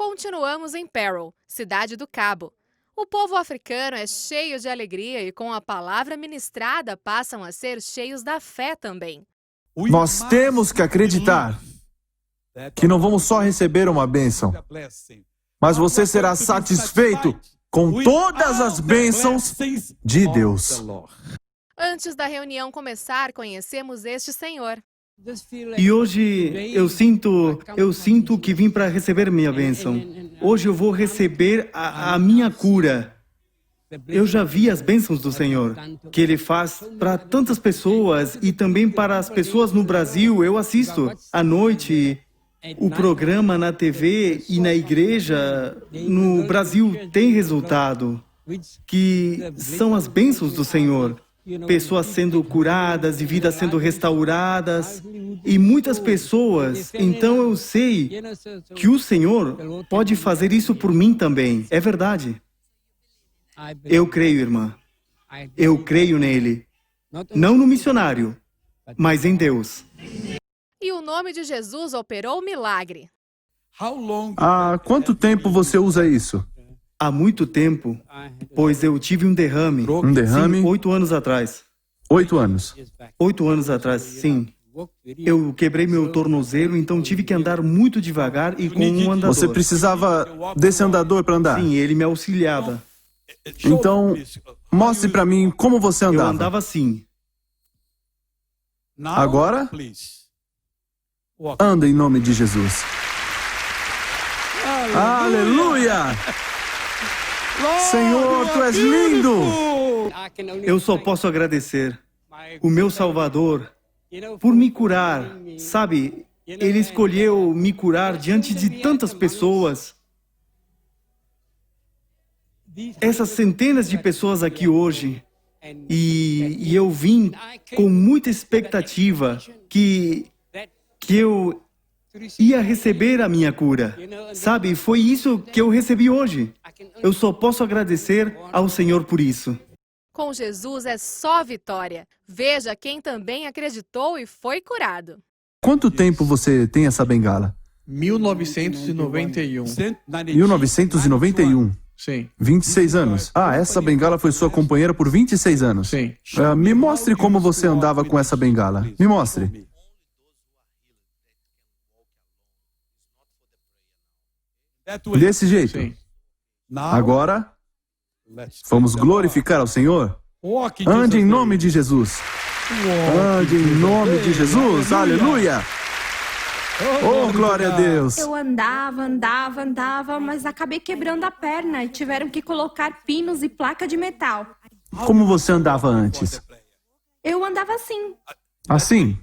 Continuamos em Paro, cidade do Cabo. O povo africano é cheio de alegria e com a palavra ministrada passam a ser cheios da fé também. Nós temos que acreditar que não vamos só receber uma bênção, mas você será satisfeito com todas as bênçãos de Deus. Antes da reunião começar, conhecemos este senhor. E hoje eu sinto que vim para receber minha bênção. Hoje eu vou receber a minha cura. Eu já vi as bênçãos do Senhor, que Ele faz para tantas pessoas e também para as pessoas no Brasil. Eu assisto à noite o programa na TV e na igreja no Brasil tem resultado, que são as bênçãos do Senhor. Pessoas sendo curadas e vidas sendo restauradas. E muitas pessoas, então eu sei que o Senhor pode fazer isso por mim também. É verdade. Eu creio, irmã. Eu creio nele. Não no missionário, mas em Deus. E o nome de Jesus operou o milagre. Há quanto tempo você usa isso? Há muito tempo, pois eu tive um derrame. Um derrame? Sim, 8 anos atrás. 8 anos. 8 anos atrás, sim. Eu quebrei meu tornozelo, então tive que andar muito devagar e com um andador. Você precisava desse andador para andar? Sim, ele me auxiliava. Então, mostre para mim como você Eu andava. andava assim. Agora, anda em nome de Jesus. Aleluia! Senhor, Tu és lindo! Eu só posso agradecer o meu Salvador por me curar. Sabe, Ele escolheu me curar diante de tantas pessoas. Essas centenas de pessoas aqui hoje. E eu vim com muita expectativa que eu ia receber a minha cura. Sabe, foi isso que eu recebi hoje. Eu só posso agradecer ao Senhor por isso. Com Jesus é só vitória. Veja quem também acreditou e foi curado. Quanto tempo você tem essa bengala? 1991. 1991. Sim, 26 anos. Ah, essa bengala foi sua companheira por 26 anos. sim. Me mostre como você andava com essa bengala. Me mostre. Desse jeito. Sim. Agora, vamos glorificar ao Senhor? Ande em nome de Jesus. Ande em nome de Jesus. Aleluia. Oh, glória a Deus. Eu andava, mas acabei quebrando a perna e tiveram que colocar pinos e placa de metal. Como você andava antes? Eu andava assim, Assim?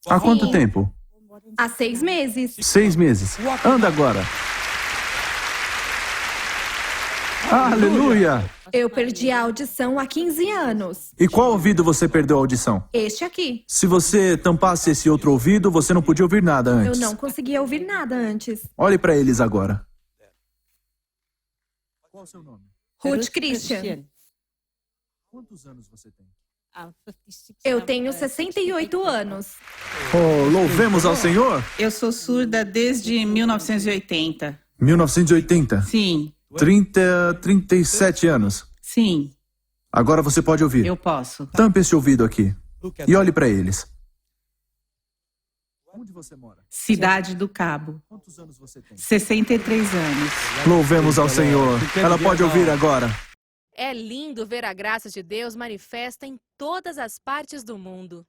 Há quanto Sim. tempo? há 6 meses. 6 meses. Anda agora. Aleluia. Eu perdi a audição há 15 anos. E qual ouvido você perdeu a audição? Este aqui. Se você tampasse esse outro ouvido, você não podia ouvir nada Eu antes. não conseguia ouvir nada antes. Olhe para eles agora. Qual é o seu nome? Ruth Christian. Quantos anos você tem? Eu tenho 68 anos. Oh, louvemos ao Senhor. Eu sou surda desde 1980. 1980. Sim, 37 anos. sim, Agora você pode ouvir. eu posso. Tampe esse ouvido aqui. E olhe para eles. Onde você mora? Cidade do Cabo. Quantos anos você tem? 63 anos. Louvemos ao Senhor. Ela pode ouvir agora. É lindo ver a graça de Deus manifesta em todas as partes do mundo.